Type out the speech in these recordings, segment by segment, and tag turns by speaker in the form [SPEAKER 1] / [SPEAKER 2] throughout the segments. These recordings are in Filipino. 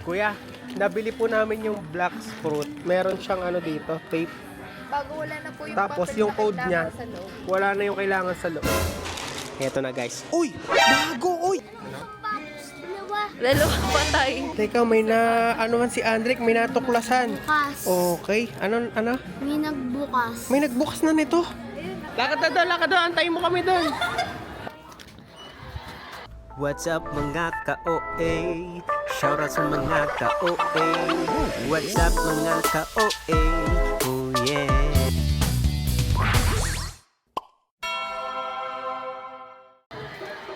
[SPEAKER 1] Kuya, nabili po namin yung black fruit. Meron siyang ano dito, tape.
[SPEAKER 2] Bago wala na po yung
[SPEAKER 1] Tapos
[SPEAKER 2] papel
[SPEAKER 1] yung
[SPEAKER 2] na
[SPEAKER 1] code
[SPEAKER 2] kailangan
[SPEAKER 1] niya,
[SPEAKER 2] sa loob.
[SPEAKER 1] wala na yung kailangan sa loob. Eto na guys. Uy! Bago! Uy!
[SPEAKER 2] Lalo patay.
[SPEAKER 1] Teka, may na, ano man si Andrick, may natuklasan.
[SPEAKER 3] Bukas.
[SPEAKER 1] Okay. Ano?
[SPEAKER 3] May nagbukas.
[SPEAKER 1] May nagbukas na nito. Lakad na doon, lakad doon. Antayin mo kami doon. What's up mga ka-OA? Shoutout sa mga ka-OA. What's up mga ka-OA? Oh yeah.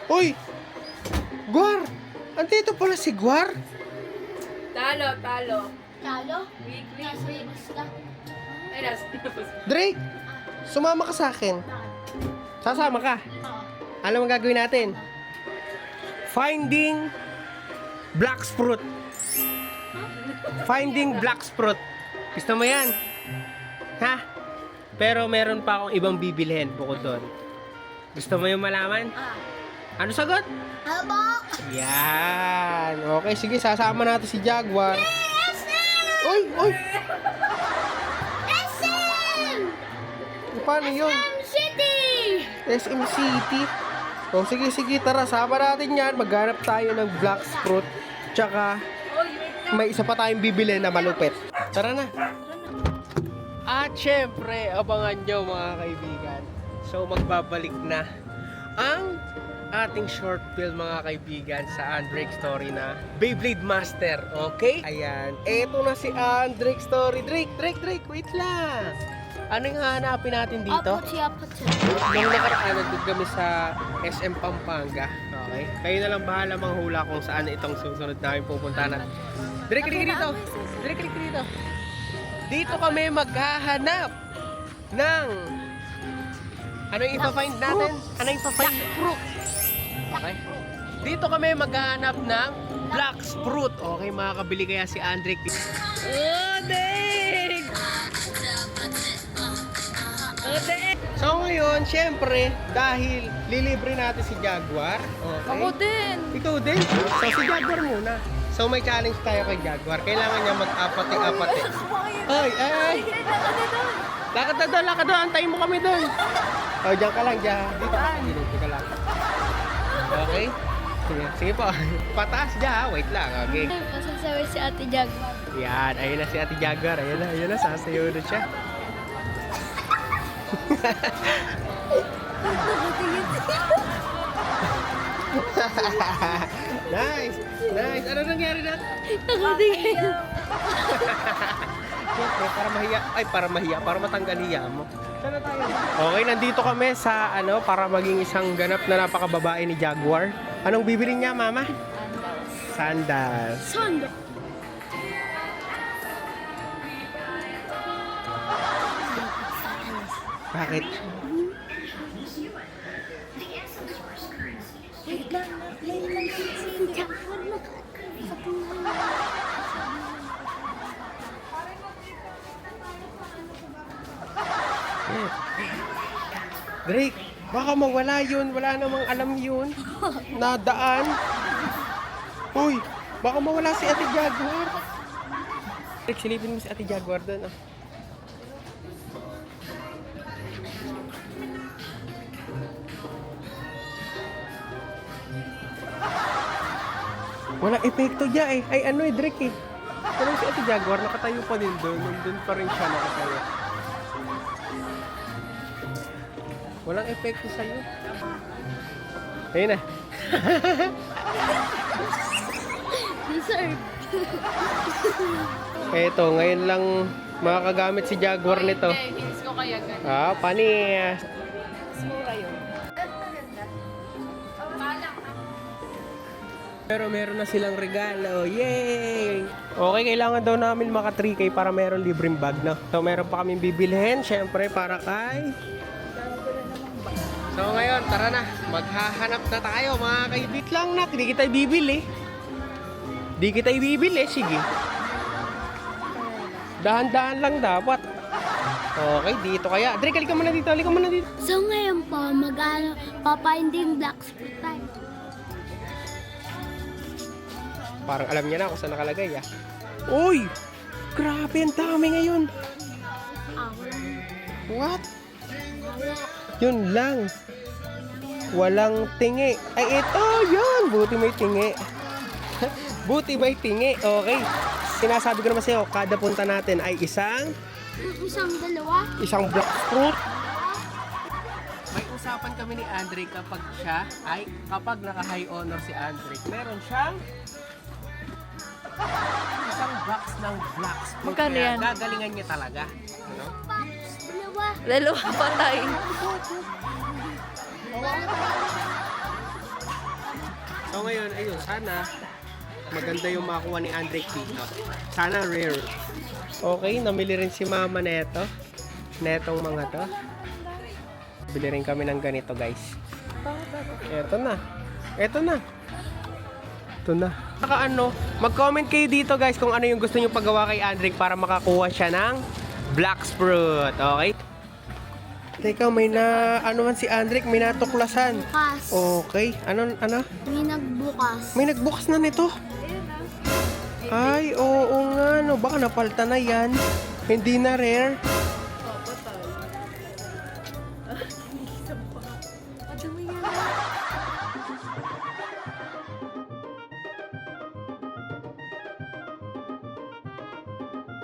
[SPEAKER 1] Uy! Gwar! Andito pala si Gwar.
[SPEAKER 2] Talo.
[SPEAKER 3] Talo?
[SPEAKER 2] Week.
[SPEAKER 3] Nasa ibas ka.
[SPEAKER 2] Ay, nasa.
[SPEAKER 1] Drake! Sumama ka sa akin. Sasama ka. Alam mo ang gagawin natin? Finding black fruit. Finding black fruit. Gusto mo yan? Ha? Pero meron pa akong ibang bibilhin bukod doon. Gusto mo yung malaman? Ano sagot?
[SPEAKER 3] Ano po?
[SPEAKER 1] Yan. Okay, sige. Sasama natin si Jaguar. Uy!
[SPEAKER 3] SM!
[SPEAKER 1] Paano yun?
[SPEAKER 3] City!
[SPEAKER 1] SM City. O sige, tara, sama natin yan. Maghanap tayo ng black fruit. Tsaka, may isa pa tayong bibili na malupit. Tara na. At syempre, abangan nyo mga kaibigan. So, magbabalik na ang ating short film mga kaibigan sa Andrick Story na Beyblade Master. Okay? Ayan. Eto na si Andrick Story. Drake, wait lang. Ano yung hahanapin natin dito?
[SPEAKER 3] Apot siya.
[SPEAKER 1] Nung nakaraan, nandun kami sa SM Pampanga. Okay? Kayo na lang bahala manghula kung saan itong susunod namin pupuntahan. Drake dito! Dito kami maghahanap ng... Ano yung ipa-find natin? Ano yung ipa-find? Okay? Dito kami maghahanap ng black fruit. Okay, makakabili kaya si Andrick. Oh, Drake! So ngayon, syempre, dahil lilibre natin si Jaguar. Okay?
[SPEAKER 2] Ako din.
[SPEAKER 1] Ikaw din? So si Jaguar muna. So may challenge tayo kay Jaguar. Kailangan niya mag-apate-apate. Ay! Lakad na doon. Antayin mo kami doon. Oh, diyan ka lang, diyan. Dito ka lang. Okay? Sige po. Pataas diyan, wait lang. Okay.
[SPEAKER 3] Masasaway si Ate Jaguar.
[SPEAKER 1] Yan, ayun na si Ate Jaguar. Ayun na, sasayaw na siya. Nice! Ano nangyari na?
[SPEAKER 3] Nakatingin.
[SPEAKER 1] Siyempre, para matanggal hiya mo. Sana tayo. Okay, nandito kami sa para maging isang ganap na napakababae ni Jaguar. Anong bibili niya, mama? Sandals.
[SPEAKER 3] Sondo.
[SPEAKER 1] Bakit?
[SPEAKER 3] Wait lang. Si Jaguar
[SPEAKER 1] Drake, baka mawala yun. Wala namang alam yun. Nadaan. Uy, baka mawala si Ate Jaguar. Drake, silipin mo si Ate Jaguar doon. Walang epekto dyan eh. Ay Drake eh. Pero si Ate Jaguar, nakatayo pa din doon. Nandun pa rin siya nakatayo. Walang epekto sa'yo. Ayun na.
[SPEAKER 3] Deserve.
[SPEAKER 1] Eto, ngayon lang makakagamit si Jaguar nito.
[SPEAKER 2] Hinis ko kaya ganun.
[SPEAKER 1] Panis.
[SPEAKER 2] Mas mura yun. Maganda.
[SPEAKER 1] Pero meron na silang regalo. Yay! Okay, kailangan daw namin maka 3K para meron libreng bag na. So meron pa kaming bibilhin, syempre para kay... So ngayon, tara na. Maghahanap na tayo mga kaibit lang na. Di kita ibibili. Sige. Dahan-dahan lang dapat. Okay, dito kaya. Drake, halika muna dito.
[SPEAKER 3] So ngayon po, papinding black fruit tayo.
[SPEAKER 1] Parang alam niya na kung saan nakalagay ah. Uy! Grabe, ang dami ngayon. What? Yun lang. Walang tingi. Ay, ito! Yun! Buti may tingi. Buti may tingi. Okay. Sinasabi ko naman sa'yo, kada punta natin ay isang
[SPEAKER 3] Dalawa.
[SPEAKER 1] black fruit. May usapan kami ni Andre kapag naka-high honor si Andre, meron siyang isang box ng black fruit.
[SPEAKER 2] Magkano
[SPEAKER 1] Kaya
[SPEAKER 2] yan?
[SPEAKER 1] gagalingan niya talaga. Ano?
[SPEAKER 3] Dalawa.
[SPEAKER 2] Dalawa patay.
[SPEAKER 1] So ngayon, ayun, sana maganda yung makuha ni Andre dito. Sana rare. Okay, namili rin si mama neto. Netong mga to. Bili rin kami ng ganito, guys. Eto na. Ito na. Saka ano, mag-comment kayo dito, guys, kung ano yung gusto nyo paggawa kay Andre para makakuha siya ng black fruit. Okay? Teka, may ano man si Andre, may natuklasan.
[SPEAKER 3] Bukas.
[SPEAKER 1] Okay. Ano?
[SPEAKER 3] May nagbukas.
[SPEAKER 1] May nagbukas na nito. Ay, oo nga, no. Baka napalta na yan. Hindi na rare.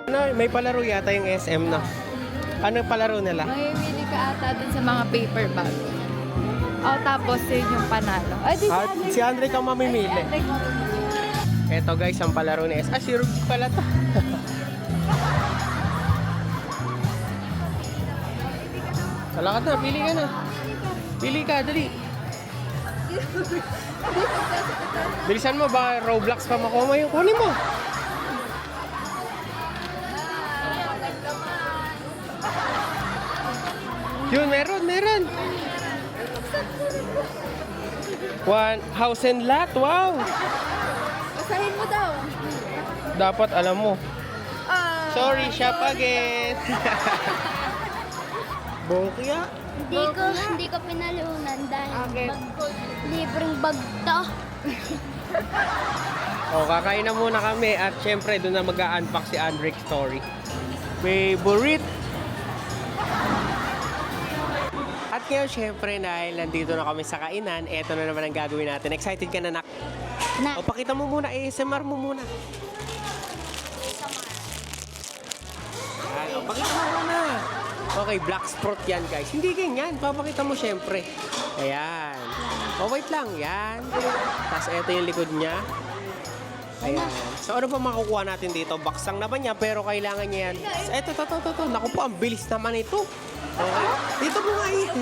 [SPEAKER 1] Ano, may palaro yata yung SM, no? Ano palaro nila?
[SPEAKER 2] Mamimili ka ata dun sa mga paper bag. O, tapos yun yung panalo. Ay, di
[SPEAKER 1] At si Andre kang mamimili. Eto guys, ang palaro ni S. Ah, si Ruby pala to. Talakad na, pili ka na. Pili ka, dali. Bilisan mo, baka Roblox pa makuha mo yung kunin mo. Yun, meron. One house and lot, wow.
[SPEAKER 2] Basahin mo daw.
[SPEAKER 1] Dapat alam mo. Sorry, shop again. Bokya.
[SPEAKER 3] Hindi ko pinalunan dahil libreng bag to.
[SPEAKER 1] Kakain na muna kami at syempre doon na mag-a-unpack si Andrick story. Favorite. At ngayon syempre dahil nandito na kami sa kainan, eto na naman ang gagawin natin. Excited ka na, nak? O pakita mo muna, ASMR mo muna. Ay, pakita mo muna. Okay, black fruit yan guys. Hindi ganyan, papakita mo syempre. Ayan. Wait lang, yan. Tapos eto yung likod niya. Ayan. So ano pa makukuha natin dito? Baksang naman niya pero kailangan niya yan. Eto. Naku po, ang bilis naman ito. Okay. Dito mo nga yun.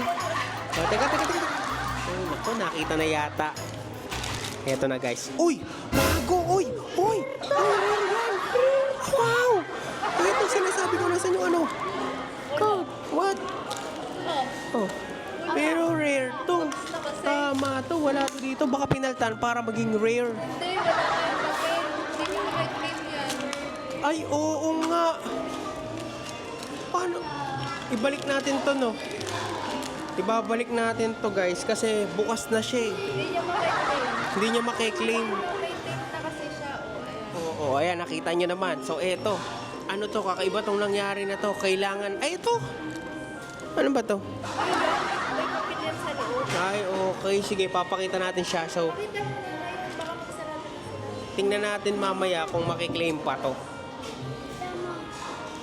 [SPEAKER 1] Teka. Ay, naku, nakita na yata. Eto na guys. Uy! Bago! Uy! Yan! Wow! Ito sinasabi ko nasa yung ano. Code. What? Oh. Pero rare to. Tama to. Wala to dito. Baka pinaltan para maging rare.
[SPEAKER 2] Hindi, wala tayong papel. Hindi nyo mag-claim yan.
[SPEAKER 1] Ay, oo nga. Paano? Ibalik natin to, no? Ibabalik natin to, guys. Kasi bukas na siya, eh. Hindi niya makiklaim.
[SPEAKER 2] May tape na kasi siya.
[SPEAKER 1] Oo, ayan. Nakita niyo naman. So, eto. Ano to? Kakaiba tong nangyari na to. Kailangan... Ay, ito! Ano ba to?
[SPEAKER 2] May papel yan sa loob.
[SPEAKER 1] Ay, okay. Sige, papakita natin siya. So,
[SPEAKER 2] Pakita mo na yun. Baka magsarado na sila.
[SPEAKER 1] tingnan natin mamaya kung makiklaim pa to.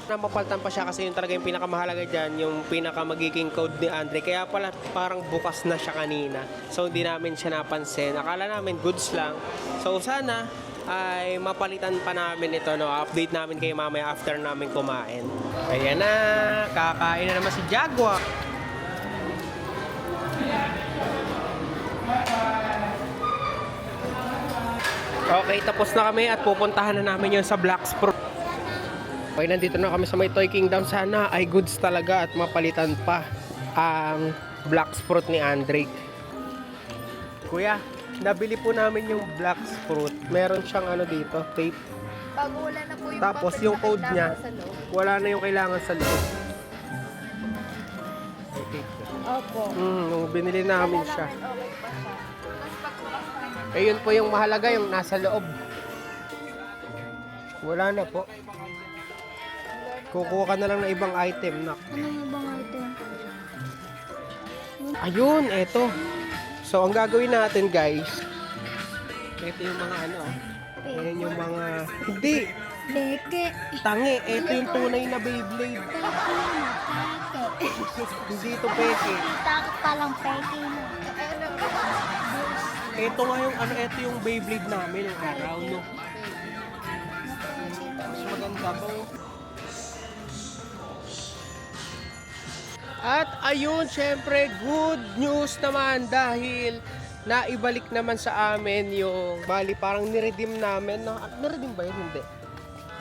[SPEAKER 1] Na mapaltan pa siya kasi yung talaga yung pinakamahalaga dyan, yung pinaka magiging code ni Andre. Kaya pala parang bukas na siya kanina. So hindi namin siya napansin. Akala namin goods lang. So sana ay mapalitan pa namin ito, no? Update namin kayo mamaya after namin kumain. Ayan na, kakain na naman si Jaguar. Okay, tapos na kami at pupuntahan na namin yun sa Black Fruit. Okay, nandito na kami sa may Toy Kingdom. Sana ay goods talaga at mapalitan pa ang Black Fruit ni Andre. Kuya, nabili po namin yung Black Fruit. Meron siyang ano dito, tape.
[SPEAKER 2] Bago wala na po yung
[SPEAKER 1] Tapos
[SPEAKER 2] papel
[SPEAKER 1] yung
[SPEAKER 2] na
[SPEAKER 1] code niya,
[SPEAKER 2] kailangan sa loob.
[SPEAKER 1] wala na yung kailangan sa loob.
[SPEAKER 2] Opo.
[SPEAKER 1] Nung binili namin siya.
[SPEAKER 2] Okay pa siya. Tapos pagbukas naman.
[SPEAKER 1] Ayun po yung mahalaga, yung nasa loob. Wala na po. Kukuha ka na lang ng ibang item, nak.
[SPEAKER 3] Ano nga bang ito?
[SPEAKER 1] Ayun, eto. So, ang gagawin natin, guys, ito yung mga ano, ayan yung mga, hindi,
[SPEAKER 3] Leke.
[SPEAKER 1] tangi, ito yung tunay na Beyblade. Hindi ito peke.
[SPEAKER 3] Takot palang peke mo.
[SPEAKER 1] Ito nga yung, ano, ito yung Beyblade namin, yung araw, no? Mas maganda to. At ayun, syempre, good news naman dahil naibalik naman sa amin yung, bali, parang niredeem namin. Niredeem ba yun? Hindi.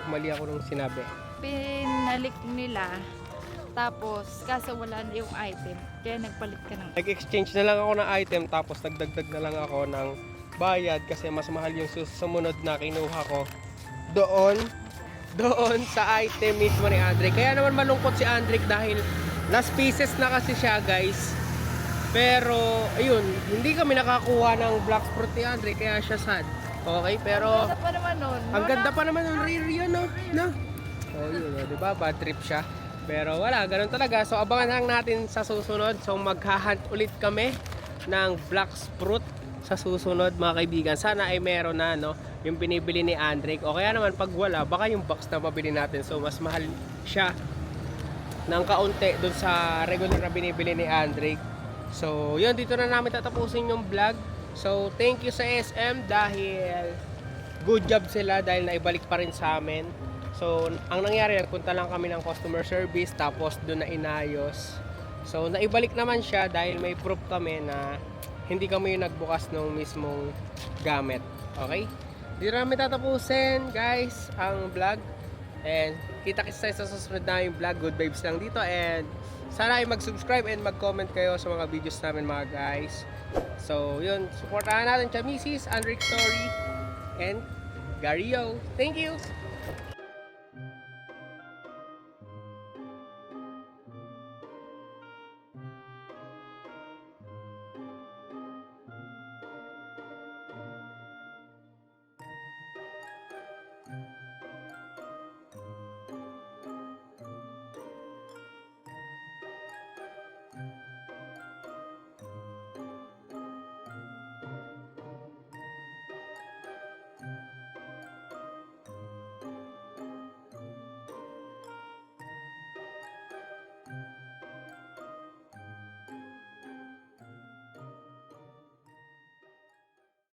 [SPEAKER 1] Mali ako nung sinabi.
[SPEAKER 2] Pinalik nila. Tapos, kaso wala na yung item. Kaya nagpalit ka ng
[SPEAKER 1] Nag-exchange na lang ako ng item tapos nagdagdag na lang ako ng bayad kasi mas mahal yung sumunod na kinuha ko doon sa item mismo ni Andrick. Kaya naman malungkot si Andrick dahil last pieces na kasi siya, guys. Pero ayun, hindi kami nakakuha ng black fruit ni Andrick kaya siya sad. Okay, pero
[SPEAKER 2] Ganda pa naman nun.
[SPEAKER 1] ang ganda pa naman ng rare yun, no? Oh, yun, di ba? Bad trip siya. Pero wala, ganun talaga. So, abangan lang natin sa susunod. So, maghahunt ulit kami ng black fruit sa susunod, mga kaibigan. Sana ay meron na, no? Yung binibili ni Andrick. O kaya naman, pag wala, baka yung box na mabili natin. So, mas mahal siya ng kaunti dun sa regular na binibili ni Andrick. So, yun, dito na namin tatapusin yung vlog. So, thank you sa SM dahil good job sila dahil naibalik pa rin sa amin. So, ang nangyari, nagpunta lang kami ng customer service tapos doon na inayos. So, naibalik naman siya dahil may proof kami na hindi kami yung nagbukas ng mismong gamit. Okay? Dito namin tatapusin, guys, ang vlog. And kita-kits tayo sa susunod na yung vlog. Good vibes lang dito. And sana ay mag-subscribe and mag-comment kayo sa mga videos namin, mga guys. So, yun. Supportahan natin siya, Mrs. Andrick Story and Gario. Thank you!